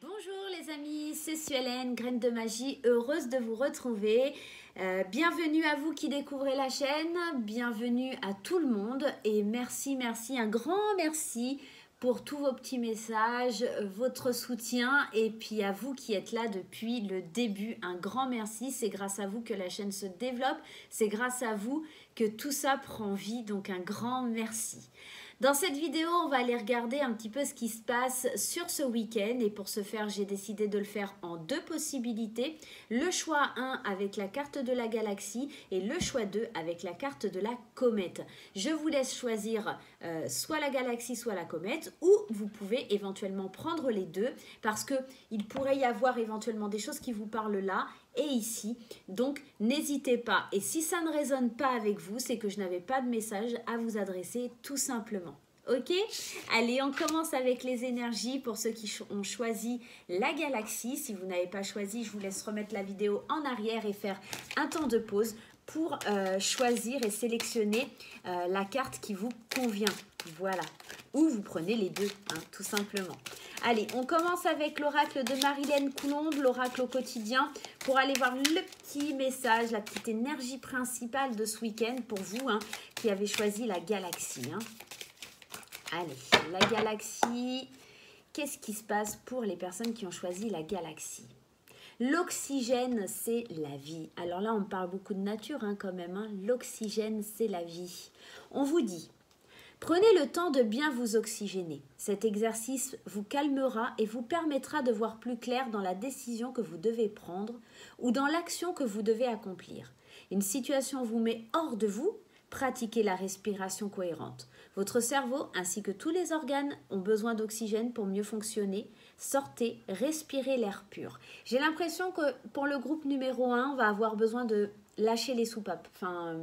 Bonjour les amis, c'est Suelen, Graine de Magie, heureuse de vous retrouver. Bienvenue à vous qui découvrez la chaîne, bienvenue à tout le monde et merci, un grand merci pour tous vos petits messages, votre soutien et puis à vous qui êtes là depuis le début, un grand merci. C'est grâce à vous que la chaîne se développe, c'est grâce à vous que tout ça prend vie, donc un grand merci. Dans cette vidéo, on va aller regarder un petit peu ce qui se passe sur ce week-end et pour ce faire, j'ai décidé de le faire en deux possibilités. Le choix 1 avec la carte de la galaxie et le choix 2 avec la carte de la comète. Je vous laisse choisir soit la galaxie, soit la comète ou vous pouvez éventuellement prendre les deux parce qu'il pourrait y avoir éventuellement des choses qui vous parlent là et ici, donc n'hésitez pas. Et si ça ne résonne pas avec vous, c'est que je n'avais pas de message à vous adresser tout simplement. Ok? Allez, on commence avec les énergies pour ceux qui ont choisi la galaxie. Si vous n'avez pas choisi, je vous laisse remettre la vidéo en arrière et faire un temps de pause pour choisir et sélectionner la carte qui vous convient. Voilà. Ou vous prenez les deux, hein, tout simplement. Allez, on commence avec l'oracle de Marilène Coulombe, l'oracle au quotidien, pour aller voir le petit message, la petite énergie principale de ce week-end pour vous hein, qui avez choisi la galaxie. Hein. Allez, la galaxie, qu'est-ce qui se passe pour les personnes qui ont choisi la galaxie? L'oxygène, c'est la vie. Alors là, on parle beaucoup de nature hein, quand même. Hein. L'oxygène, c'est la vie. On vous dit... Prenez le temps de bien vous oxygéner. Cet exercice vous calmera et vous permettra de voir plus clair dans la décision que vous devez prendre ou dans l'action que vous devez accomplir. Une situation vous met hors de vous, pratiquez la respiration cohérente. Votre cerveau ainsi que tous les organes ont besoin d'oxygène pour mieux fonctionner. Sortez, respirez l'air pur. J'ai l'impression que pour le groupe numéro 1, on va avoir besoin de lâcher les soupapes. Enfin,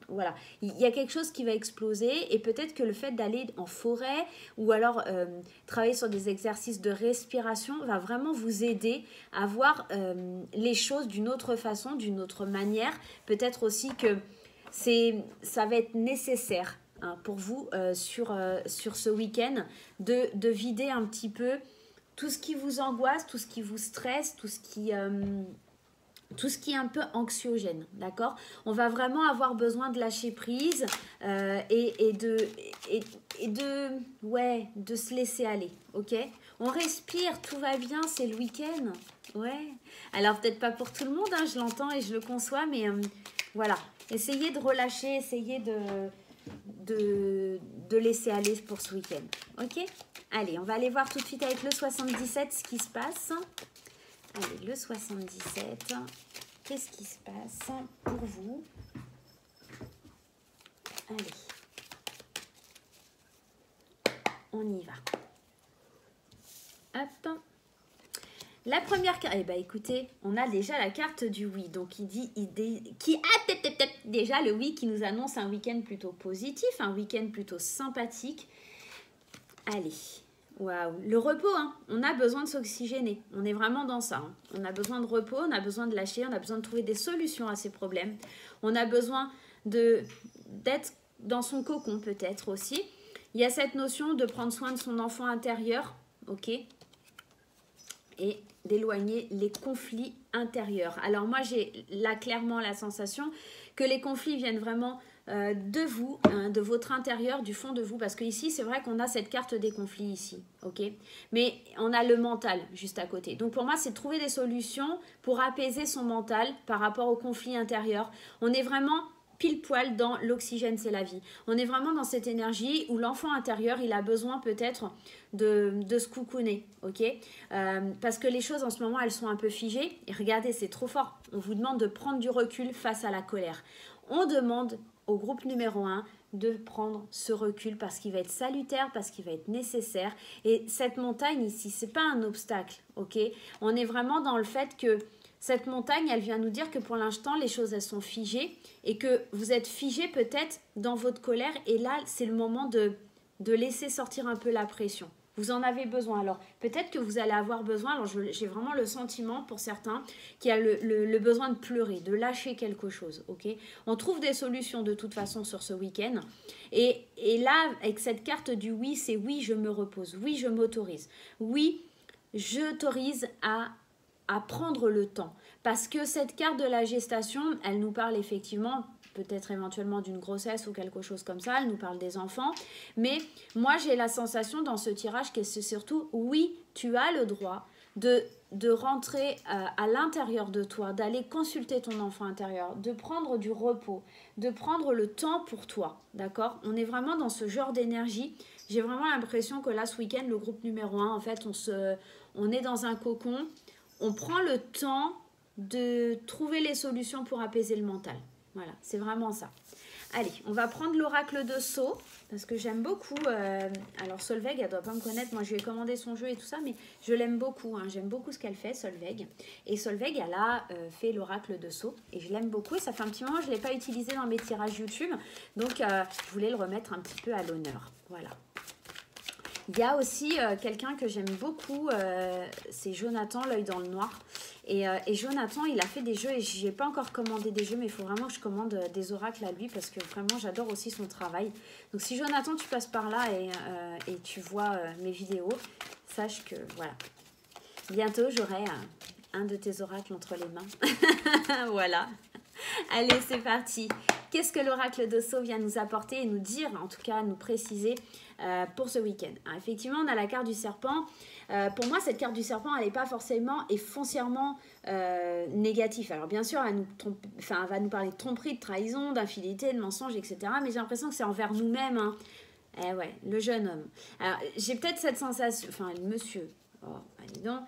voilà. Il y a quelque chose qui va exploser et peut-être que le fait d'aller en forêt ou alors travailler sur des exercices de respiration va vraiment vous aider à voir les choses d'une autre façon, d'une autre manière. Peut-être aussi que ça va être nécessaire hein, pour vous sur ce week-end de vider un petit peu tout ce qui vous angoisse, tout ce qui vous stresse, tout ce qui est un peu anxiogène, d'accord? On va vraiment avoir besoin de lâcher prise et de se laisser aller, ok? On respire, tout va bien, c'est le week-end, ouais. Alors peut-être pas pour tout le monde, hein, je l'entends et je le conçois, mais voilà. Essayez de relâcher, essayez de laisser aller pour ce week-end, ok? Allez, on va aller voir tout de suite avec le 77 ce qui se passe. Allez, le 77, qu'est-ce qui se passe pour vous? Allez, on y va. Hop. La première carte, eh bien écoutez, on a déjà la carte du oui. Donc il dit, déjà le oui qui nous annonce un week-end plutôt positif, un week-end plutôt sympathique. Allez. Waouh, le repos, hein. On a besoin de s'oxygéner, on est vraiment dans ça. Hein. On a besoin de repos, on a besoin de lâcher, on a besoin de trouver des solutions à ces problèmes. On a besoin d'être dans son cocon peut-être aussi. Il y a cette notion de prendre soin de son enfant intérieur, ok, et d'éloigner les conflits intérieurs. Alors moi j'ai là clairement la sensation que les conflits viennent vraiment... de vous, hein, de votre intérieur, du fond de vous, parce que ici c'est vrai qu'on a cette carte des conflits ici, ok, mais on a le mental juste à côté. Donc pour moi c'est trouver des solutions pour apaiser son mental par rapport aux conflits intérieurs. On est vraiment pile poil dans l'oxygène, c'est la vie. On est vraiment dans cette énergie où l'enfant intérieur il a besoin peut-être de se coucouner, ok, parce que les choses en ce moment elles sont un peu figées et regardez c'est trop fort, on vous demande de prendre du recul face à la colère. On demande au groupe numéro 1 de prendre ce recul parce qu'il va être salutaire, parce qu'il va être nécessaire. Et cette montagne ici, ce n'est pas un obstacle, ok? On est vraiment dans le fait que cette montagne, elle vient nous dire que pour l'instant, les choses, elles sont figées et que vous êtes figé peut-être dans votre colère. Et là, c'est le moment de laisser sortir un peu la pression. Vous en avez besoin. Alors, peut-être que vous allez avoir besoin, alors j'ai vraiment le sentiment pour certains, qui a le besoin de pleurer, de lâcher quelque chose, ok? On trouve des solutions de toute façon sur ce week-end. Et là, avec cette carte du oui, c'est oui, je me repose. Oui, je m'autorise. Oui, je t'autorise à prendre le temps. Parce que cette carte de la gestation, elle nous parle effectivement peut-être éventuellement d'une grossesse ou quelque chose comme ça, elle nous parle des enfants. Mais moi, j'ai la sensation dans ce tirage que c'est surtout, oui, tu as le droit de rentrer à l'intérieur de toi, d'aller consulter ton enfant intérieur, de prendre du repos, de prendre le temps pour toi, d'accord? On est vraiment dans ce genre d'énergie. J'ai vraiment l'impression que là, ce week-end, le groupe numéro 1, en fait, on est dans un cocon, on prend le temps de trouver les solutions pour apaiser le mental. Voilà, c'est vraiment ça. Allez, on va prendre l'oracle de Sceaux, parce que j'aime beaucoup. Alors Solveig, elle ne doit pas me connaître. Moi, je lui ai commandé son jeu et tout ça, mais je l'aime beaucoup. Hein. J'aime beaucoup ce qu'elle fait, Solveig. Et Solveig, elle a fait l'oracle de Sceaux. Et je l'aime beaucoup. Et ça fait un petit moment que je ne l'ai pas utilisé dans mes tirages YouTube. Donc, je voulais le remettre un petit peu à l'honneur. Voilà. Il y a aussi quelqu'un que j'aime beaucoup. C'est Jonathan, l'œil dans le noir. Et Jonathan, il a fait des jeux et je n'ai pas encore commandé des jeux, mais il faut vraiment que je commande des oracles à lui parce que vraiment, j'adore aussi son travail. Donc, si Jonathan, tu passes par là et tu vois mes vidéos, sache que, voilà. Bientôt, j'aurai un de tes oracles entre les mains. Voilà. Allez, c'est parti. Qu'est-ce que l'oracle de Sceaux vient nous apporter et nous dire, en tout cas, nous préciser pour ce week-end? Effectivement, on a la carte du serpent. Pour moi, cette carte du serpent, elle n'est pas forcément et foncièrement négative. Alors, bien sûr, elle va nous parler de tromperie, de trahison, d'infidélité, de mensonge, etc. Mais j'ai l'impression que c'est envers nous-mêmes. Hein. Eh ouais, le jeune homme. Alors, j'ai peut-être cette sensation, enfin, le monsieur. Oh, allez donc.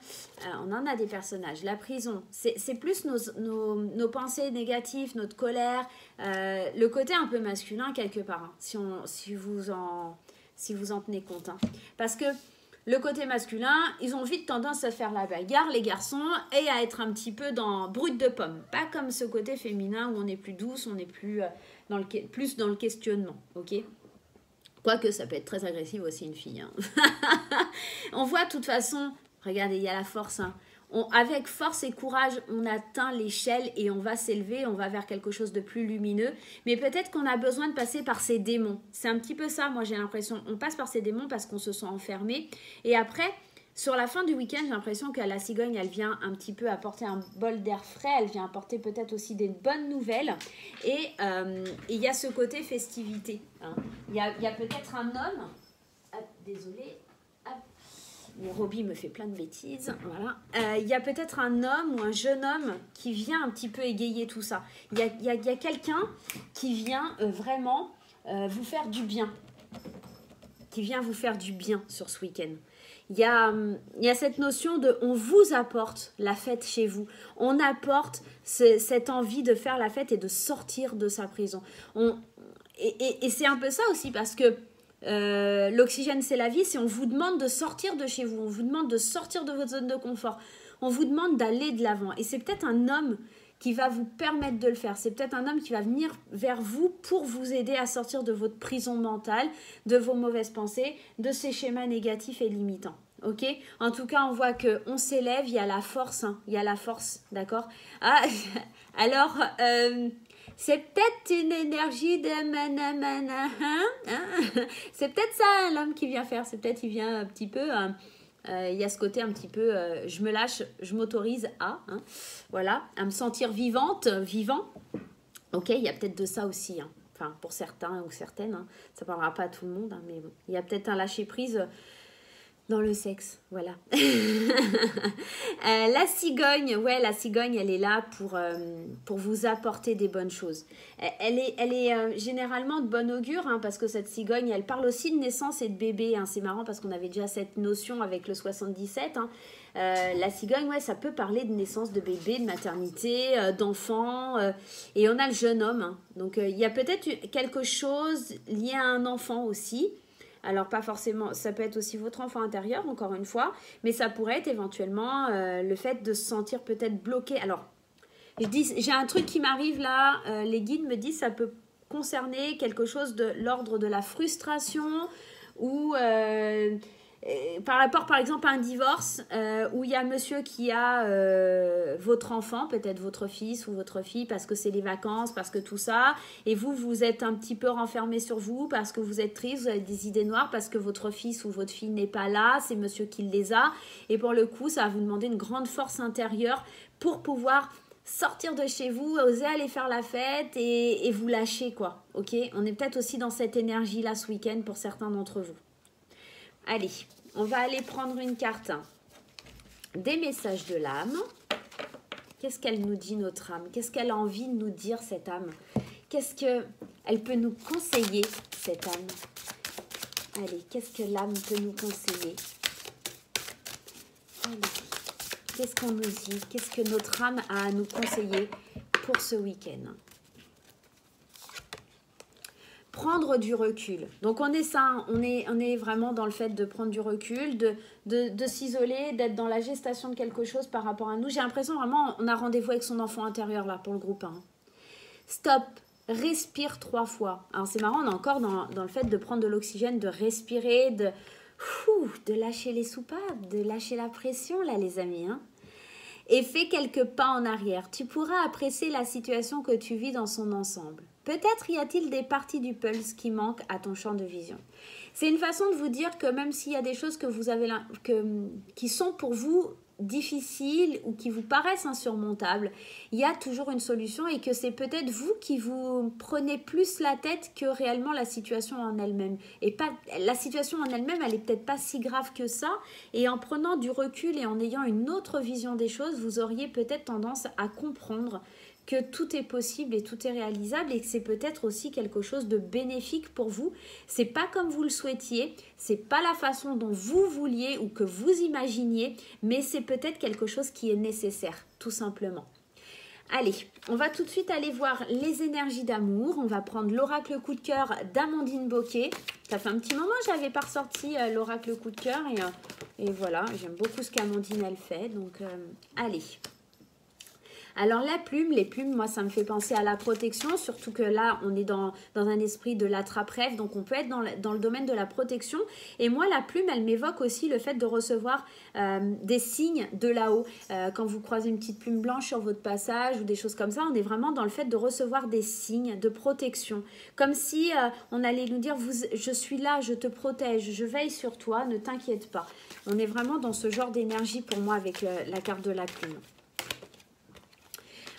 On en a des personnages. La prison, c'est plus nos pensées négatives, notre colère, le côté un peu masculin quelque part, hein, si vous en tenez compte. Hein. Parce que le côté masculin, ils ont vite tendance à faire la bagarre, les garçons, et à être un petit peu dans brut de pomme. Pas comme ce côté féminin où on est plus douce, on est plus dans le questionnement, ok ? Quoique ça peut être très agressif aussi une fille. Hein. On voit de toute façon, regardez, il y a la force. Hein. Avec force et courage, on atteint l'échelle et on va s'élever, on va vers quelque chose de plus lumineux. Mais peut-être qu'on a besoin de passer par ces démons. C'est un petit peu ça, moi j'ai l'impression. On passe par ces démons parce qu'on se sent enfermé. Et après, sur la fin du week-end, j'ai l'impression que la cigogne, elle vient un petit peu apporter un bol d'air frais. Elle vient apporter peut-être aussi des bonnes nouvelles. Et il y a ce côté festivité. Hein. Il y a peut-être un homme... Ah, désolée. Mon Roby me fait plein de bêtises. Voilà. Il y a peut-être un homme ou un jeune homme qui vient un petit peu égayer tout ça. Il y a quelqu'un qui vient vraiment vous faire du bien. Qui vient vous faire du bien sur ce week-end. Il y a cette notion de on vous apporte la fête chez vous. On apporte cette envie de faire la fête et de sortir de sa prison. Et c'est un peu ça aussi parce que l'oxygène c'est la vie, c'est on vous demande de sortir de chez vous, on vous demande de sortir de votre zone de confort, on vous demande d'aller de l'avant. Et c'est peut-être un homme qui va vous permettre de le faire. C'est peut-être un homme qui va venir vers vous pour vous aider à sortir de votre prison mentale, de vos mauvaises pensées, de ces schémas négatifs et limitants. Ok ? En tout cas, on voit qu'on s'élève, il y a la force, hein, il y a la force, d'accord ? Ah, alors, c'est peut-être une énergie de... C'est peut-être ça l'homme qui vient faire, c'est peut-être il vient un petit peu... il y a ce côté un petit peu, je me lâche, je m'autorise à, hein, voilà, à me sentir vivant. Ok, il y a peut-être de ça aussi, hein. Enfin pour certains ou certaines, hein. Ça ne parlera pas à tout le monde, hein, mais bon, il y a peut-être un lâcher prise dans le sexe, voilà. La cigogne, ouais, la cigogne, elle est là pour vous apporter des bonnes choses. Elle est généralement de bon augure, hein, parce que cette cigogne, elle parle aussi de naissance et de bébé. Hein. C'est marrant parce qu'on avait déjà cette notion avec le 77. Hein. La cigogne, ouais, ça peut parler de naissance de bébé, de maternité, d'enfant. Et on a le jeune homme. Hein. Donc, il y a peut-être quelque chose lié à un enfant aussi. Alors, pas forcément, ça peut être aussi votre enfant intérieur, encore une fois, mais ça pourrait être éventuellement le fait de se sentir peut-être bloqué. Alors, j'ai un truc qui m'arrive là, les guides me disent que ça peut concerner quelque chose de l'ordre de la frustration ou par rapport par exemple à un divorce où il y a monsieur qui a votre enfant, peut-être votre fils ou votre fille parce que c'est les vacances, parce que tout ça, et vous êtes un petit peu renfermé sur vous parce que vous êtes triste, vous avez des idées noires parce que votre fils ou votre fille n'est pas là, c'est monsieur qui les a, et pour le coup ça va vous demander une grande force intérieure pour pouvoir sortir de chez vous, oser aller faire la fête et vous lâcher quoi, ok? On est peut-être aussi dans cette énergie là ce week-end pour certains d'entre vous. Allez, on va aller prendre une carte des messages de l'âme. Qu'est-ce qu'elle nous dit, notre âme? Qu'est-ce qu'elle a envie de nous dire, cette âme? Qu'est-ce qu'elle peut nous conseiller, cette âme? Allez, qu'est-ce que l'âme peut nous conseiller? Allez, qu'est-ce qu'on nous dit? Qu'est-ce que notre âme a à nous conseiller pour ce week-end? Prendre du recul. Donc on est ça, on est vraiment dans le fait de prendre du recul, de s'isoler, d'être dans la gestation de quelque chose par rapport à nous. J'ai l'impression vraiment, on a rendez-vous avec son enfant intérieur là pour le groupe 1. Stop, respire 3 fois. Alors c'est marrant, on est encore dans le fait de prendre de l'oxygène, de respirer, de lâcher les soupapes, de lâcher la pression là les amis. Hein. Et fais quelques pas en arrière. Tu pourras apprécier la situation que tu vis dans son ensemble. Peut-être y a-t-il des parties du pulse qui manquent à ton champ de vision. C'est une façon de vous dire que même s'il y a des choses que vous avez qui sont pour vous difficiles ou qui vous paraissent insurmontables, il y a toujours une solution et que c'est peut-être vous qui vous prenez plus la tête que réellement la situation en elle-même. Et pas, la situation en elle-même, elle est peut-être pas si grave que ça. Et en prenant du recul et en ayant une autre vision des choses, vous auriez peut-être tendance à comprendre que tout est possible et tout est réalisable et que c'est peut-être aussi quelque chose de bénéfique pour vous. C'est pas comme vous le souhaitiez, c'est pas la façon dont vous vouliez ou que vous imaginiez, mais c'est peut-être quelque chose qui est nécessaire, tout simplement. Allez, on va tout de suite aller voir les énergies d'amour. On va prendre l'oracle coup de cœur d'Amandine Bocquet. Ça fait un petit moment que je n'avais pas ressorti l'oracle coup de cœur et voilà, j'aime beaucoup ce qu'Amandine elle fait. Donc, allez. Alors les plumes, moi ça me fait penser à la protection, surtout que là on est dans un esprit de l'attrape-rêve, donc on peut être dans le domaine de la protection. Et moi la plume, elle m'évoque aussi le fait de recevoir des signes de là-haut. Quand vous croisez une petite plume blanche sur votre passage ou des choses comme ça, on est vraiment dans le fait de recevoir des signes de protection. Comme si on allait nous dire, je suis là, je te protège, je veille sur toi, ne t'inquiète pas. On est vraiment dans ce genre d'énergie pour moi avec la carte de la plume.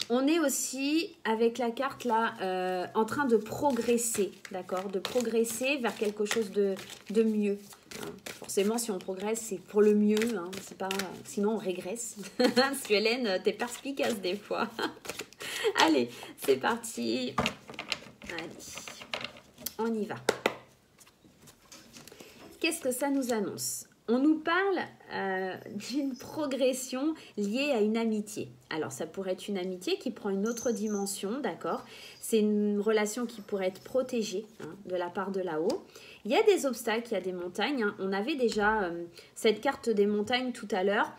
On est aussi, avec la carte là, en train de progresser, d'accord? De progresser vers quelque chose de mieux. Hein. Forcément, si on progresse, c'est pour le mieux. Hein. C'est pas, sinon, on régresse. Suélène, t'es perspicace des fois. Allez, c'est parti. Allez, on y va. Qu'est-ce que ça nous annonce ? On nous parle d'une progression liée à une amitié. Alors, ça pourrait être une amitié qui prend une autre dimension, d'accord? C'est une relation qui pourrait être protégée hein, de la part de là-haut. Il y a des obstacles, il y a des montagnes. Hein. On avait déjà cette carte des montagnes tout à l'heure.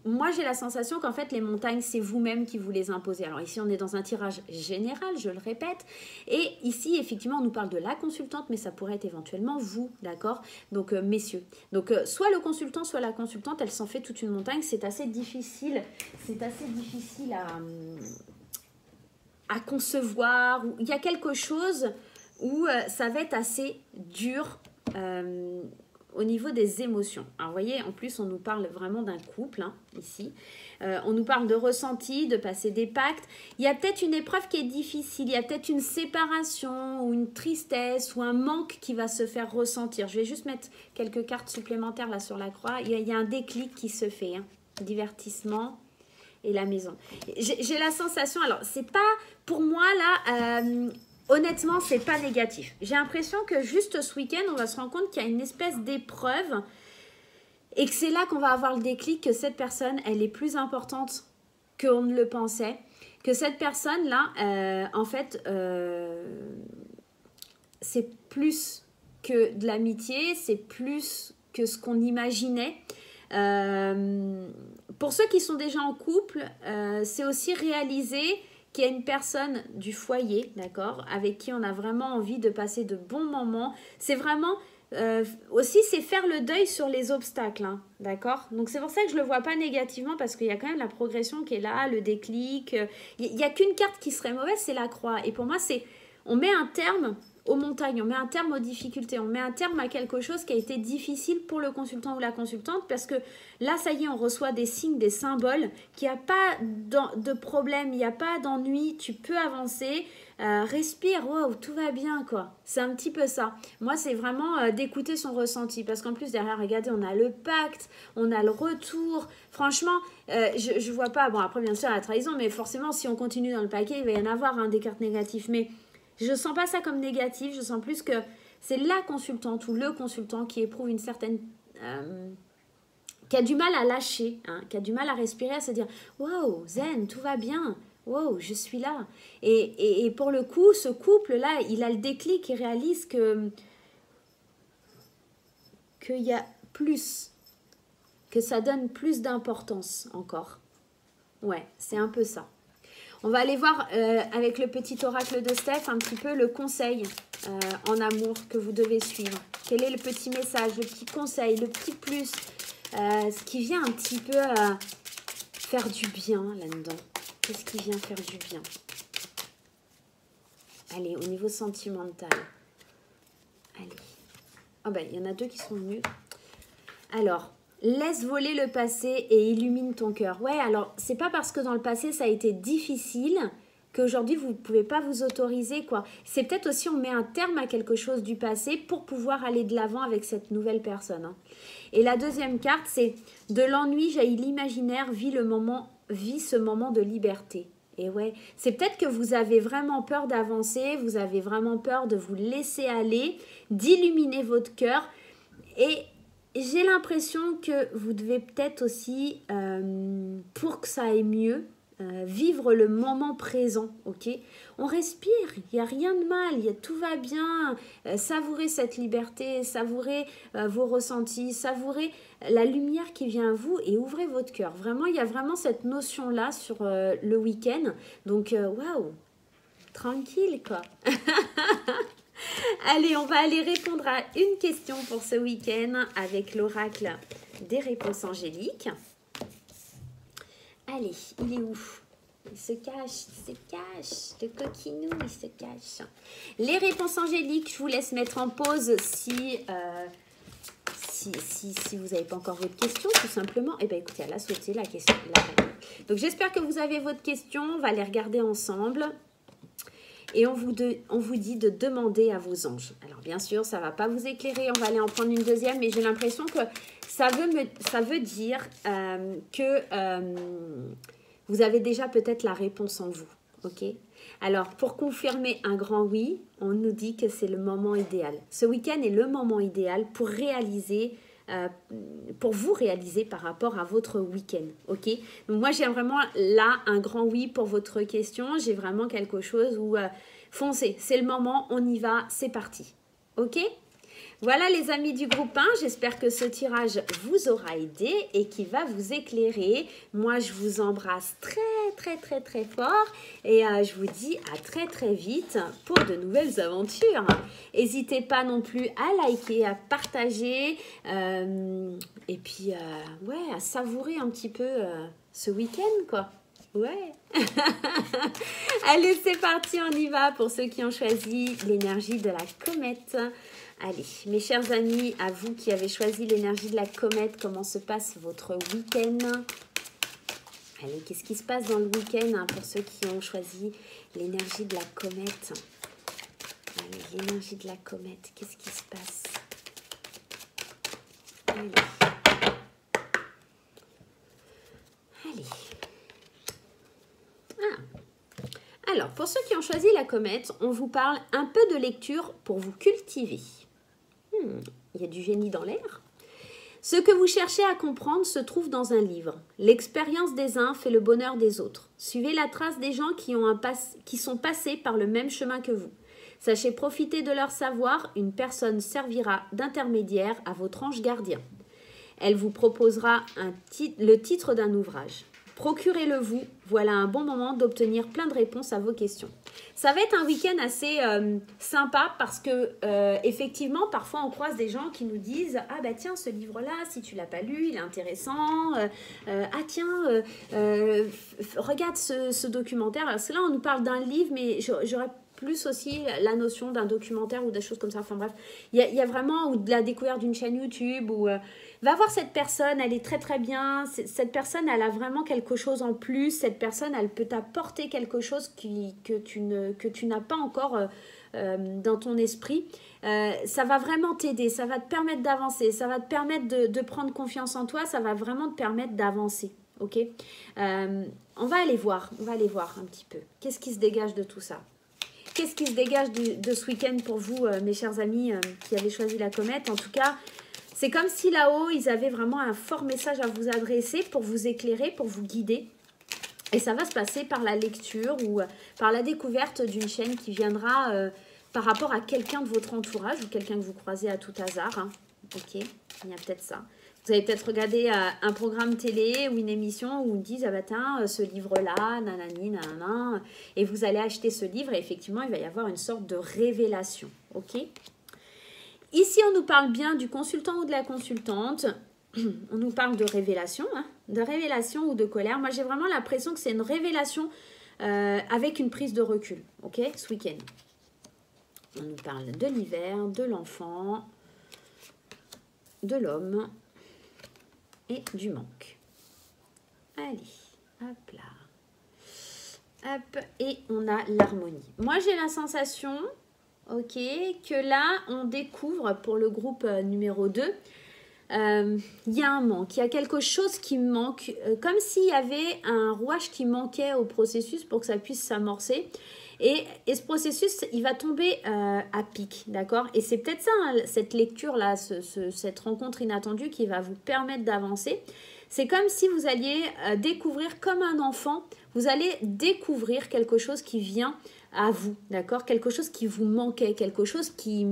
Moi, j'ai la sensation qu'en fait, les montagnes, c'est vous-même qui vous les imposez. Alors ici, on est dans un tirage général, je le répète. Et ici, effectivement, on nous parle de la consultante, mais ça pourrait être éventuellement vous, d'accord? Donc, messieurs. Donc, soit le consultant, soit la consultante, elle s'en fait toute une montagne. C'est assez difficile. C'est assez difficile à concevoir. Il y a quelque chose où ça va être assez dur au niveau des émotions. Alors, vous voyez, en plus, on nous parle vraiment d'un couple, hein, ici. On nous parle de ressenti, de passer des pactes. Il y a peut-être une épreuve qui est difficile. Il y a peut-être une séparation ou une tristesse ou un manque qui va se faire ressentir. Je vais juste mettre quelques cartes supplémentaires là sur la croix. Il y a un déclic qui se fait. Hein. Divertissement et la maison. J'ai la sensation, alors, c'est pas, pour moi, là... honnêtement, c'est pas négatif. J'ai l'impression que juste ce week-end, on va se rendre compte qu'il y a une espèce d'épreuve et que c'est là qu'on va avoir le déclic que cette personne, elle est plus importante qu'on ne le pensait. Que cette personne-là, en fait, c'est plus que de l'amitié, c'est plus que ce qu'on imaginait. Pour ceux qui sont déjà en couple, c'est aussi réaliser qu'il y a une personne du foyer, d'accord, avec qui on a vraiment envie de passer de bons moments. C'est vraiment aussi, c'est faire le deuil sur les obstacles, hein, d'accord? Donc, c'est pour ça que je ne le vois pas négativement, parce qu'il y a quand même la progression qui est là, le déclic. Il n'y a qu'une carte qui serait mauvaise, c'est la croix. Et pour moi, c'est, on met un terme aux montagnes, on met un terme aux difficultés, on met un terme à quelque chose qui a été difficile pour le consultant ou la consultante, parce que là, ça y est, on reçoit des signes, des symboles, qu'il n'y a pas de problème, il n'y a pas d'ennui, tu peux avancer, respire, wow, tout va bien, quoi. C'est un petit peu ça. Moi, c'est vraiment d'écouter son ressenti, parce qu'en plus, derrière, regardez, on a le pacte, on a le retour. Franchement, je vois pas, bon, après, bien sûr, la trahison, mais forcément, si on continue dans le paquet, il va y en avoir des cartes négatives, mais je ne sens pas ça comme négatif, je sens plus que c'est la consultante ou le consultant qui éprouve une certaine... qui a du mal à lâcher, hein, qui a du mal à respirer, à se dire « Wow, zen, tout va bien, wow, je suis là ». Et pour le coup, ce couple-là, il a le déclic, il réalise qu'il y a plus, que ça donne plus d'importance encore. Ouais, c'est un peu ça. On va aller voir avec le petit oracle de Steph un petit peu le conseil en amour que vous devez suivre. Quel est le petit message, le petit conseil, le petit plus, ce qui vient un petit peu faire du bien là-dedans. Qu'est-ce qui vient faire du bien? Allez, au niveau sentimental. Allez. Oh ben, il y en a deux qui sont venus. Alors... Laisse voler le passé et illumine ton cœur. Ouais, alors, c'est pas parce que dans le passé, ça a été difficile qu'aujourd'hui, vous ne pouvez pas vous autoriser, quoi. C'est peut-être aussi, on met un terme à quelque chose du passé pour pouvoir aller de l'avant avec cette nouvelle personne. Hein. Et la deuxième carte, c'est de l'ennui jaillit l'imaginaire, vis ce moment de liberté. Et ouais, c'est peut-être que vous avez vraiment peur d'avancer, vous avez vraiment peur de vous laisser aller, d'illuminer votre cœur et... J'ai l'impression que vous devez peut-être aussi, pour que ça aille mieux, vivre le moment présent, ok? On respire, il n'y a rien de mal, tout va bien. Savourez cette liberté, savourez vos ressentis, savourez la lumière qui vient à vous et ouvrez votre cœur. Vraiment, il y a vraiment cette notion-là sur le week-end. Donc, waouh, tranquille, quoi. Allez, on va aller répondre à une question pour ce week-end avec l'oracle des réponses angéliques. Allez, il est où? Il se cache, le coquinou, il se cache. Les réponses angéliques, je vous laisse mettre en pause si vous n'avez pas encore votre question, tout simplement. Eh bien, écoutez, elle a sauté la question. Donc, j'espère que vous avez votre question. On va les regarder ensemble. Et on vous dit de demander à vos anges. Alors, bien sûr, ça ne va pas vous éclairer. On va aller en prendre une deuxième. Mais j'ai l'impression que ça veut dire que vous avez déjà peut-être la réponse en vous. Ok? Alors, pour confirmer un grand oui, on nous dit que c'est le moment idéal. Ce week-end est le moment idéal pour vous réaliser par rapport à votre week-end, ok? Donc moi j'ai vraiment là un grand oui pour votre question, j'ai vraiment quelque chose où foncez, c'est le moment, on y va, c'est parti, ok? Voilà les amis du groupe 1, j'espère que ce tirage vous aura aidé et qui va vous éclairer. Moi je vous embrasse très fort et je vous dis à très vite pour de nouvelles aventures. N'hésitez pas non plus à liker, à partager et puis ouais, à savourer un petit peu ce week-end quoi. Ouais. Allez, c'est parti, on y va pour ceux qui ont choisi l'énergie de la comète. Allez, mes chers amis, à vous qui avez choisi l'énergie de la comète, comment se passe votre week-end? Allez, qu'est-ce qui se passe dans le week-end pour ceux qui ont choisi l'énergie de la comète? Allez, l'énergie de la comète, qu'est-ce qui se passe? Allez. Alors, pour ceux qui ont choisi la comète, on vous parle un peu de lecture pour vous cultiver. Il y a du génie dans l'air. Ce que vous cherchez à comprendre se trouve dans un livre. L'expérience des uns fait le bonheur des autres. Suivez la trace des gens qui sont passés par le même chemin que vous. Sachez profiter de leur savoir, une personne servira d'intermédiaire à votre ange gardien. Elle vous proposera le titre d'un ouvrage. Procurez-le vous, voilà un bon moment d'obtenir plein de réponses à vos questions. Ça va être un week-end assez sympa parce que effectivement, parfois on croise des gens qui nous disent « Ah bah tiens, ce livre-là, si tu l'as pas lu, il est intéressant. Ah tiens, regarde ce documentaire. » Parce que là, on nous parle d'un livre, mais j'aurais plus aussi la notion d'un documentaire ou des choses comme ça. Enfin bref, il y a vraiment ou de la découverte d'une chaîne YouTube ou... va voir cette personne, elle est très très bien. Cette personne, elle a vraiment quelque chose en plus. Cette personne, elle peut t'apporter quelque chose que tu n'as pas encore dans ton esprit. Ça va vraiment t'aider, ça va te permettre d'avancer, ça va te permettre de prendre confiance en toi, ça va vraiment te permettre d'avancer. Ok, on va aller voir un petit peu. Qu'est-ce qui se dégage de tout ça? Qu'est-ce qui se dégage de ce week-end pour vous, mes chers amis qui avez choisi la comète? En tout cas, c'est comme si là-haut, ils avaient vraiment un fort message à vous adresser pour vous éclairer, pour vous guider. Et ça va se passer par la lecture ou par la découverte d'une chaîne qui viendra par rapport à quelqu'un de votre entourage ou quelqu'un que vous croisez à tout hasard. Hein. Ok, il y a peut-être ça. Vous avez peut-être regardé un programme télé ou une émission où ils disent « Ah bah tiens, ce livre-là, nanani, nanana » et vous allez acheter ce livre et effectivement, il va y avoir une sorte de révélation. Ok. Ici, on nous parle bien du consultant ou de la consultante. On nous parle de révélation, hein, de révélation ou de colère. Moi, j'ai vraiment l'impression que c'est une révélation avec une prise de recul, ok, ce week-end. On nous parle de l'hiver, de l'enfant, de l'homme et du manque. Allez, hop là. Hop, et on a l'harmonie. Moi, j'ai la sensation, ok, que là, on découvre pour le groupe numéro 2, il y a un manque, il y a quelque chose qui manque, comme s'il y avait un rouage qui manquait au processus pour que ça puisse s'amorcer. Et ce processus, il va tomber à pic, d'accord? Et c'est peut-être ça, hein, cette lecture-là, cette rencontre inattendue qui va vous permettre d'avancer. C'est comme si vous alliez découvrir comme un enfant, vous allez découvrir quelque chose qui vient à vous, d'accord? Quelque chose qui vous manquait, quelque chose qui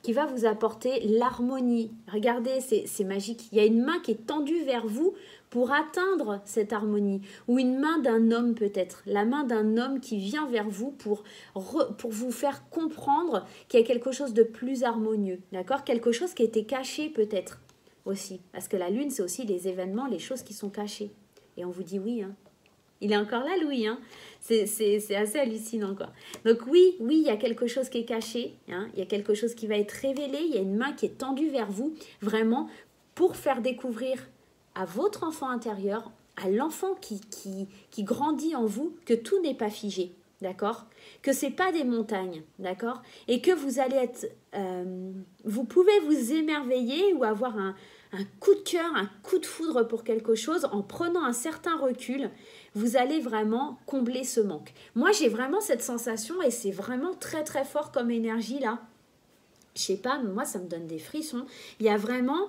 va vous apporter l'harmonie. Regardez, c'est magique. Il y a une main qui est tendue vers vous pour atteindre cette harmonie. Ou une main d'un homme peut-être. La main d'un homme qui vient vers vous pour vous faire comprendre qu'il y a quelque chose de plus harmonieux, d'accord? Quelque chose qui était caché peut-être aussi. Parce que la lune, c'est aussi les événements, les choses qui sont cachées. Et on vous dit oui, hein. Il est encore là, Louis, hein. C'est assez hallucinant, quoi. Donc oui, il y a quelque chose qui est caché, hein. Il y a quelque chose qui va être révélé, il y a une main qui est tendue vers vous, vraiment, pour faire découvrir à votre enfant intérieur, à l'enfant qui grandit en vous, que tout n'est pas figé, d'accord? Que ce n'est pas des montagnes, d'accord? Et que vous allez être... vous pouvez vous émerveiller ou avoir un coup de cœur, un coup de foudre pour quelque chose en prenant un certain recul. Vous allez vraiment combler ce manque. Moi, j'ai vraiment cette sensation et c'est vraiment très très fort comme énergie là. Je sais pas, moi ça me donne des frissons. Il y a vraiment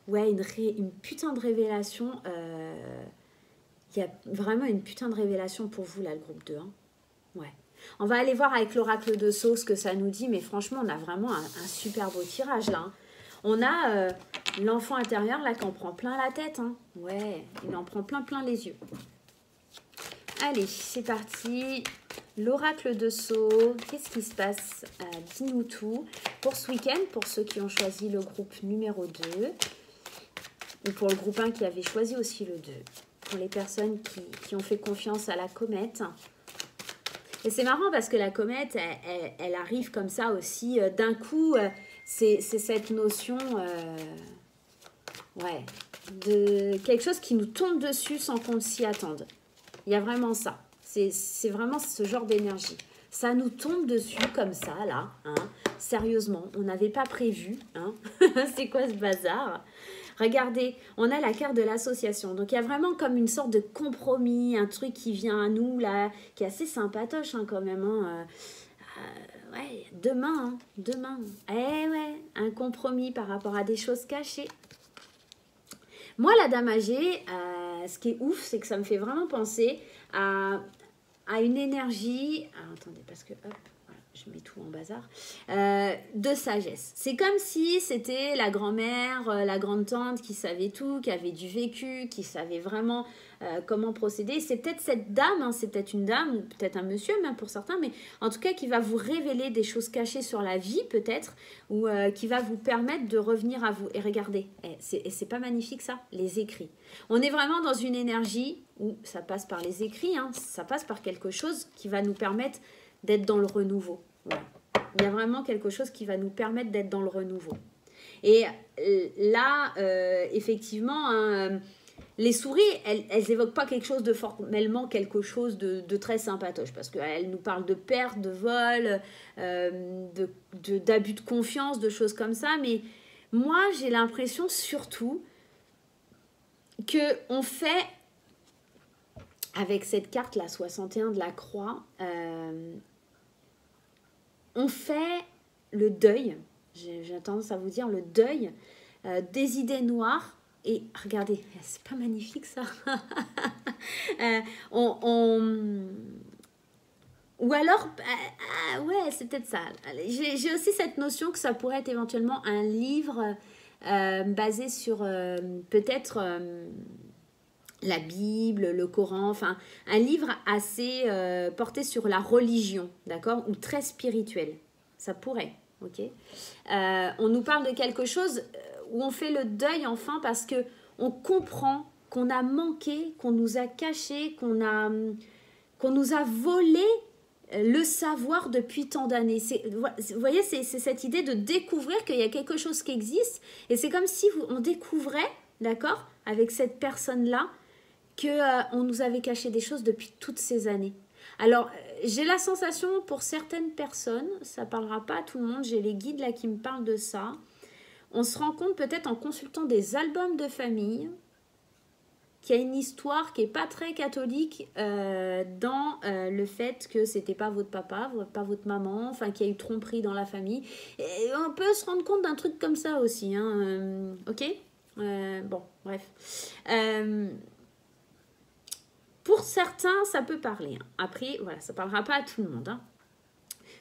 ouais, une putain de révélation. Il y a vraiment une putain de révélation pour vous là, le groupe 2. Hein. Ouais. On va aller voir avec l'oracle de Sceaux ce que ça nous dit, mais franchement, on a vraiment un super beau tirage là. Hein. On a l'enfant intérieur là qui en prend plein la tête. Hein. Ouais, il en prend plein les yeux. Allez, c'est parti. L'oracle de Sceaux, qu'est-ce qui se passe? Dis-nous tout. Pour ce week-end, pour ceux qui ont choisi le groupe numéro 2, ou pour le groupe 1 qui avait choisi aussi le 2. Pour les personnes qui ont fait confiance à la comète. Et c'est marrant parce que la comète, elle arrive comme ça aussi. D'un coup, c'est cette notion ouais, de quelque chose qui nous tombe dessus sans qu'on s'y attende. Il y a vraiment ça. C'est vraiment ce genre d'énergie. Ça nous tombe dessus comme ça, là. Hein. Sérieusement, on n'avait pas prévu. Hein. C'est quoi ce bazar? Regardez, on a la carte de l'association. Donc, il y a vraiment comme une sorte de compromis, un truc qui vient à nous, là, qui est assez sympatoche hein, quand même. Hein. Ouais, demain. Eh ouais, un compromis par rapport à des choses cachées. Moi, la dame âgée, ce qui est ouf, c'est que ça me fait vraiment penser à une énergie... Ah, attendez, parce que, hop, voilà, je mets tout en bazar, de sagesse. C'est comme si c'était la grand-mère, la grande-tante qui savait tout, qui avait du vécu, qui savait vraiment comment procéder. C'est peut-être cette dame, hein, c'est peut-être une dame ou peut-être un monsieur même pour certains, mais en tout cas qui va vous révéler des choses cachées sur la vie peut-être, ou qui va vous permettre de revenir à vous. Et regardez, c'est pas magnifique ça, les écrits. On est vraiment dans une énergie où ça passe par les écrits, hein, ça passe par quelque chose qui va nous permettre d'être dans le renouveau. Voilà. Il y a vraiment quelque chose qui va nous permettre d'être dans le renouveau. Et là, effectivement, hein, les souris, elles évoquent pas quelque chose de formellement, quelque chose de très sympatoche, parce qu'elles nous parlent de perte, de vol, d'abus de confiance, de choses comme ça. Mais moi, j'ai l'impression surtout qu'on fait, avec cette carte, la 61 de la croix, on fait le deuil, j'ai tendance à vous dire le deuil des idées noires. Et regardez, c'est pas magnifique ça. Ou alors, ouais, c'est peut-être ça. J'ai aussi cette notion que ça pourrait être éventuellement un livre basé sur peut-être la Bible, le Coran, enfin un livre assez porté sur la religion, d'accord, ou très spirituel. Ça pourrait, ok. On nous parle de quelque chose où on fait le deuil enfin parce que on comprend qu'on a manqué, qu'on nous a caché, qu'on nous a volé le savoir depuis tant d'années. Vous voyez, c'est cette idée de découvrir qu'il y a quelque chose qui existe et c'est comme si on découvrait, d'accord, avec cette personne-là, qu'on nous avait caché des choses depuis toutes ces années. Alors, j'ai la sensation pour certaines personnes, ça ne parlera pas à tout le monde, j'ai les guides là qui me parlent de ça. On se rend compte peut-être en consultant des albums de famille qu'il y a une histoire qui n'est pas très catholique dans le fait que c'était pas votre papa, pas votre maman, enfin qu'il y a eu tromperie dans la famille. Et on peut se rendre compte d'un truc comme ça aussi, hein, ok, bon, bref. Pour certains, ça peut parler. Hein. Après, voilà, ça ne parlera pas à tout le monde. Hein.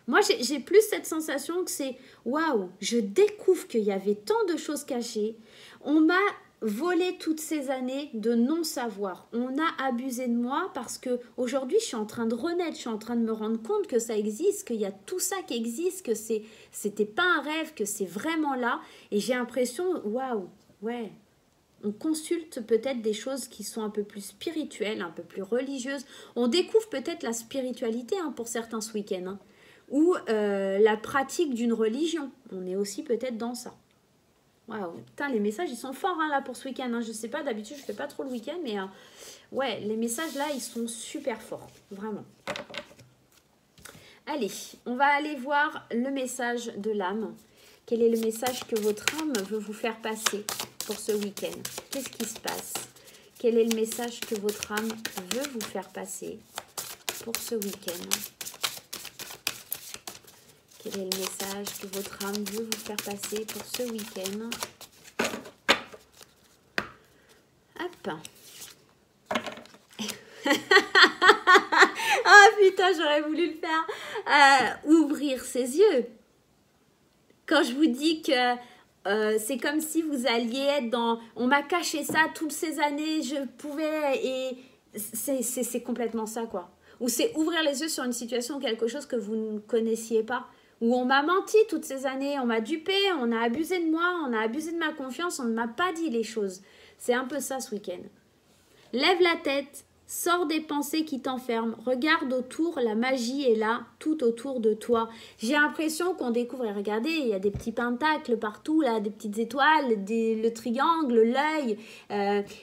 Moi, j'ai plus cette sensation que c'est « Waouh, je découvre qu'il y avait tant de choses cachées. On m'a volé toutes ces années de non-savoir. On a abusé de moi parce qu'aujourd'hui, je suis en train de renaître. Je suis en train de me rendre compte que ça existe, qu'il y a tout ça qui existe, que c'était pas un rêve, que c'est vraiment là. Et j'ai l'impression « Waouh, ouais ». On consulte peut-être des choses qui sont un peu plus spirituelles, un peu plus religieuses. On découvre peut-être la spiritualité hein, pour certains ce week-end. Hein, ou la pratique d'une religion. On est aussi peut-être dans ça. Waouh, putain, les messages, ils sont forts hein, là pour ce week-end. Hein. Je sais pas, d'habitude, je fais pas trop le week-end, mais ouais, les messages là, ils sont super forts. Vraiment. Allez, on va aller voir le message de l'âme. Quel est le message que votre âme veut vous faire passer pour ce week-end? Qu'est-ce qui se passe? Quel est le message que votre âme veut vous faire passer pour ce week-end? Quel est le message que votre âme veut vous faire passer pour ce week-end? Hop. Ah putain, j'aurais voulu le faire. Ouvrir ses yeux. Quand je vous dis que c'est comme si vous alliez être dans... On m'a caché ça toutes ces années, je pouvais... Et c'est complètement ça, quoi. Ou c'est ouvrir les yeux sur une situation ou quelque chose que vous ne connaissiez pas. Où on m'a menti toutes ces années, on m'a dupé, on a abusé de moi, on a abusé de ma confiance, on ne m'a pas dit les choses. C'est un peu ça ce week-end. Lève la tête, sors des pensées qui t'enferment, regarde autour, la magie est là, tout autour de toi. J'ai l'impression qu'on découvre, et regardez, il y a des petits pentacles partout, là, des petites étoiles, le triangle, l'œil.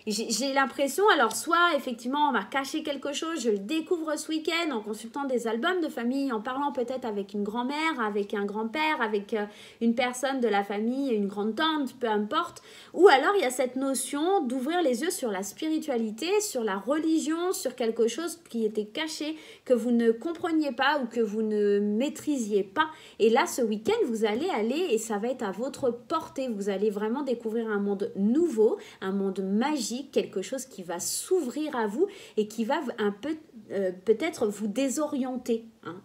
J'ai l'impression, alors soit effectivement on m'a caché quelque chose, je le découvre ce week-end en consultant des albums de famille, en parlant peut-être avec une grand-mère, avec un grand-père, avec une personne de la famille, une grande-tante, peu importe. Ou alors il y a cette notion d'ouvrir les yeux sur la spiritualité, sur la religion, sur quelque chose qui était caché, que vous ne compreniez pas ou que vous ne maîtrisiez pas. Et là, ce week-end, vous allez aller et ça va être à votre portée. Vous allez vraiment découvrir un monde nouveau, un monde magique, quelque chose qui va s'ouvrir à vous et qui va un peu peut-être vous désorienter. Hein.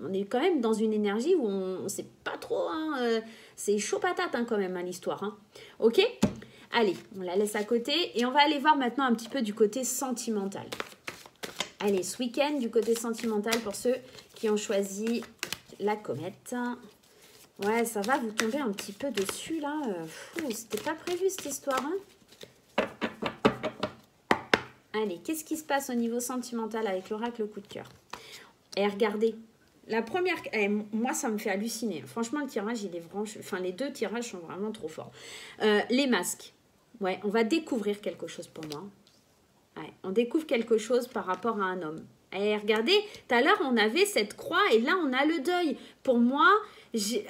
on est quand même dans une énergie où on ne sait pas trop, hein, c'est chaud patate hein, quand même hein, l'histoire. Hein. Ok? Allez, on la laisse à côté et on va aller voir maintenant un petit peu du côté sentimental. Allez, ce week-end, du côté sentimental pour ceux qui ont choisi la comète. Ouais, ça va vous tomber un petit peu dessus là. C'était pas prévu cette histoire. Hein. Allez, qu'est-ce qui se passe au niveau sentimental avec l'oracle coup de cœur? Et regardez, la première... moi, ça me fait halluciner. Franchement, le tirage, il est vraiment... Enfin, les deux tirages sont vraiment trop forts. Les masques. Ouais, on va découvrir quelque chose pour moi. Ouais, on découvre quelque chose par rapport à un homme. Et regardez, tout à l'heure, on avait cette croix et là, on a le deuil. Pour moi,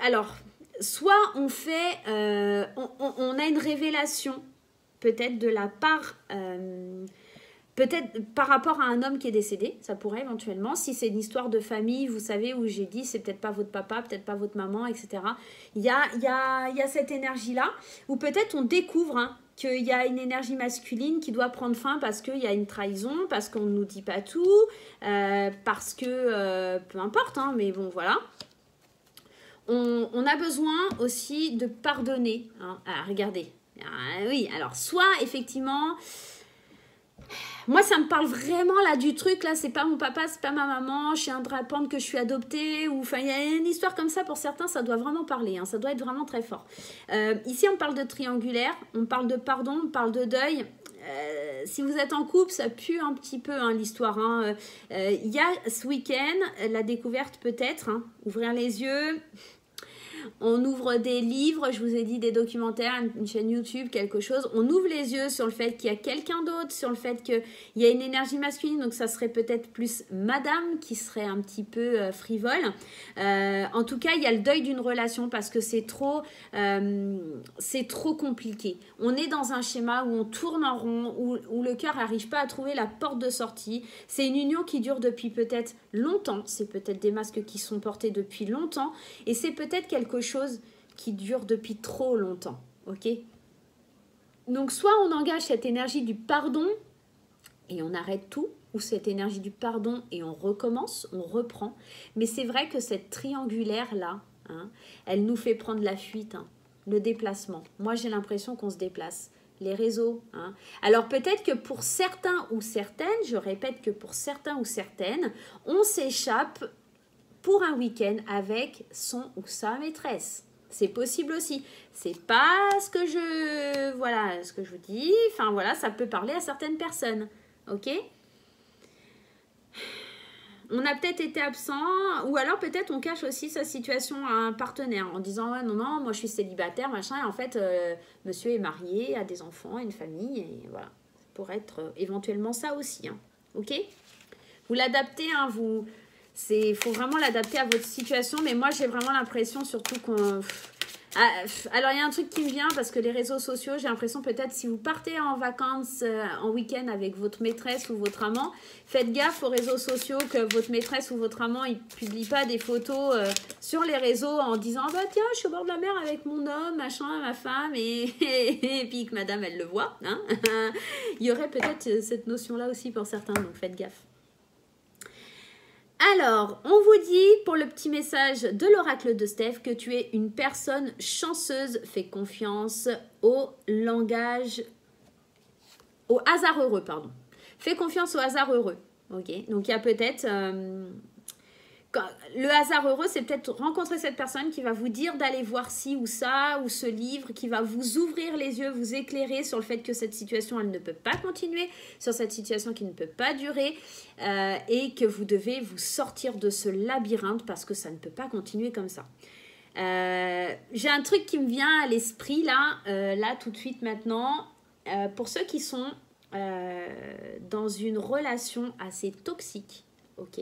alors, soit on fait... on a une révélation, peut-être de la part... peut-être par rapport à un homme qui est décédé, ça pourrait éventuellement. Si c'est une histoire de famille, vous savez, où j'ai dit, c'est peut-être pas votre papa, peut-être pas votre maman, etc. Il y a cette énergie-là, où peut-être on découvre... Hein, qu'il y a une énergie masculine qui doit prendre fin parce qu'il y a une trahison, parce qu'on ne nous dit pas tout, parce que, peu importe, hein, mais bon, voilà. On a besoin aussi de pardonner. Hein. Ah, regardez. Ah, oui, alors, soit, effectivement... Moi, ça me parle vraiment là du truc, là, c'est pas mon papa, c'est pas ma maman, je suis un drapante que je suis adoptée, ou enfin, il y a une histoire comme ça, pour certains, ça doit vraiment parler, hein, ça doit être vraiment très fort. Ici, on parle de triangulaire, on parle de pardon, on parle de deuil. Si vous êtes en couple, ça pue un petit peu hein, l'histoire. Hein. Il y a ce week-end, la découverte peut-être, hein, ouvrir les yeux... On ouvre des livres, je vous ai dit des documentaires, une chaîne YouTube, quelque chose. On ouvre les yeux sur le fait qu'il y a quelqu'un d'autre, sur le fait qu'il y a une énergie masculine. Donc, ça serait peut-être plus madame qui serait un petit peu frivole. En tout cas, il y a le deuil d'une relation parce que c'est trop compliqué. On est dans un schéma où on tourne en rond, où le cœur n'arrive pas à trouver la porte de sortie. C'est une union qui dure depuis peut-être longtemps. C'est peut-être des masques qui sont portés depuis longtemps. Et c'est peut-être quelque chose qui dure depuis trop longtemps, ok? Donc, soit on engage cette énergie du pardon et on arrête tout, ou cette énergie du pardon et on recommence, on reprend. Mais c'est vrai que cette triangulaire-là, hein, elle nous fait prendre la fuite, hein, le déplacement. Moi, j'ai l'impression qu'on se déplace. Les réseaux. Hein. Alors, peut-être que pour certains ou certaines, je répète que pour certains ou certaines, on s'échappe pour un week-end avec son ou sa maîtresse. C'est possible aussi. C'est pas ce que je vous dis. Enfin voilà, ça peut parler à certaines personnes. Ok? On a peut-être été absent, ou alors peut-être on cache aussi sa situation à un partenaire en disant ouais, non, moi je suis célibataire, machin, et en fait, monsieur est marié, a des enfants, une famille, et voilà. Ça pourrait être éventuellement ça aussi. Hein. Ok? Vous l'adaptez, hein, faut vraiment l'adapter à votre situation, mais moi j'ai vraiment l'impression surtout qu'on... alors il y a un truc qui me vient parce que les réseaux sociaux, j'ai l'impression peut-être si vous partez en vacances, en week-end avec votre maîtresse ou votre amant, faites gaffe aux réseaux sociaux que votre maîtresse ou votre amant il publie pas des photos sur les réseaux en disant bah tiens je suis au bord de la mer avec mon homme, machin, ma femme et puis que madame elle le voit. Hein. Il y aurait peut-être cette notion là aussi pour certains, donc faites gaffe. Alors, on vous dit pour le petit message de l'oracle de Steph que tu es une personne chanceuse. Fais confiance au hasard heureux, pardon. Fais confiance au hasard heureux. Ok, donc il y a peut-être... le hasard heureux, c'est peut-être rencontrer cette personne qui va vous dire d'aller voir ci ou ça, ou ce livre, qui va vous ouvrir les yeux, vous éclairer sur le fait que cette situation, elle ne peut pas continuer, sur cette situation qui ne peut pas durer, et que vous devez vous sortir de ce labyrinthe parce que ça ne peut pas continuer comme ça. J'ai un truc qui me vient à l'esprit là tout de suite maintenant, pour ceux qui sont dans une relation assez toxique, ok,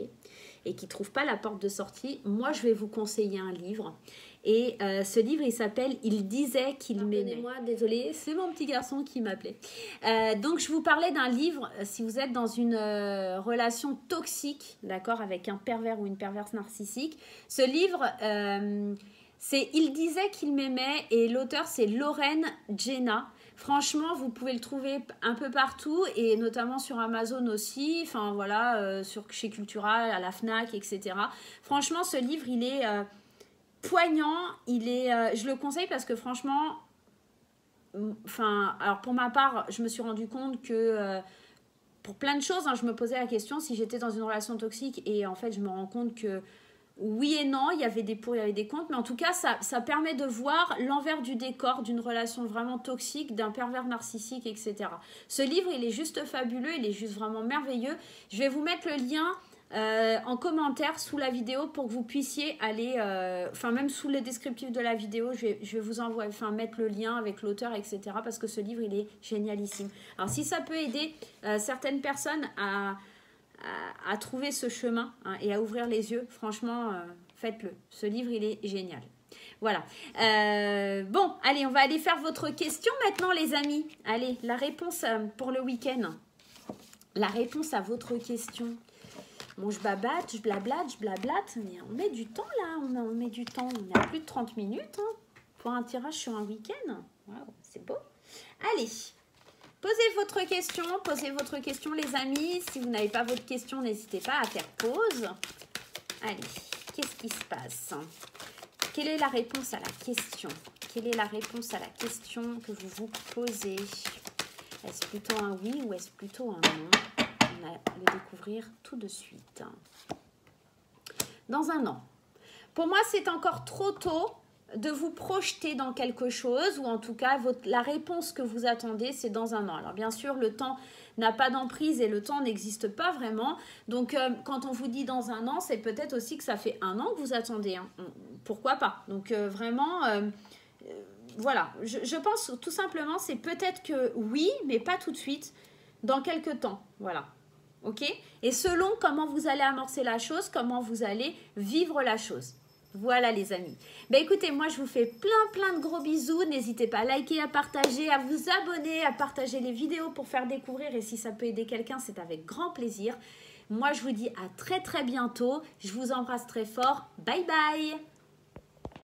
et qui ne trouvent pas la porte de sortie, moi je vais vous conseiller un livre. Et ce livre, il s'appelle « Il disait qu'il m'aimait ». Pardonnez-moi, désolée, c'est mon petit garçon qui m'appelait. Donc je vous parlais d'un livre, si vous êtes dans une relation toxique, d'accord, avec un pervers ou une perverse narcissique. Ce livre, c'est « Il disait qu'il m'aimait » et l'auteur c'est Lorraine Jenna. Franchement, vous pouvez le trouver un peu partout et notamment sur Amazon aussi, enfin voilà, chez Cultura, à la Fnac, etc. Franchement, ce livre, il est poignant, je le conseille parce que franchement, enfin, alors pour ma part, je me suis rendu compte que pour plein de choses, hein, je me posais la question si j'étais dans une relation toxique et en fait, je me rends compte que oui et non, il y avait des pour, il y avait des contre, mais en tout cas, ça permet de voir l'envers du décor d'une relation vraiment toxique, d'un pervers narcissique, etc. Ce livre, il est juste fabuleux, il est juste vraiment merveilleux. Je vais vous mettre le lien en commentaire sous la vidéo pour que vous puissiez aller, enfin même sous le descriptif de la vidéo, je vais vous envoyer, enfin mettre le lien avec l'auteur, etc. Parce que ce livre, il est génialissime. Alors si ça peut aider certaines personnes à trouver ce chemin, hein, et à ouvrir les yeux, franchement, faites-le. Ce livre, il est génial. Voilà. Bon, allez, on va aller faire votre question maintenant, les amis. Allez, la réponse pour le week-end. La réponse à votre question. Bon, je babatte, je blablate, mais on met du temps là, on met du temps. On est à plus de 30 minutes hein, pour un tirage sur un week-end. Waouh, c'est beau. Allez. Posez votre question les amis. Si vous n'avez pas votre question, n'hésitez pas à faire pause. Allez, qu'est-ce qui se passe? Quelle est la réponse à la question? Quelle est la réponse à la question que vous vous posez? Est-ce plutôt un oui ou est-ce plutôt un non? On va le découvrir tout de suite. Dans un an. Pour moi, c'est encore trop tôt de vous projeter dans quelque chose, ou en tout cas la réponse que vous attendez, c'est dans un an. Alors bien sûr, le temps n'a pas d'emprise et le temps n'existe pas vraiment. Donc quand on vous dit dans un an, c'est peut-être aussi que ça fait un an que vous attendez. Hein. Pourquoi pas? Donc vraiment, voilà. Je pense tout simplement, c'est peut-être que oui, mais pas tout de suite, dans quelques temps. Voilà. Ok? Et selon comment vous allez amorcer la chose, comment vous allez vivre la chose. Voilà les amis. Ben écoutez, moi je vous fais plein de gros bisous. N'hésitez pas à liker, à partager, à vous abonner, à partager les vidéos pour faire découvrir. Et si ça peut aider quelqu'un, c'est avec grand plaisir. Moi je vous dis à très bientôt. Je vous embrasse très fort. Bye bye.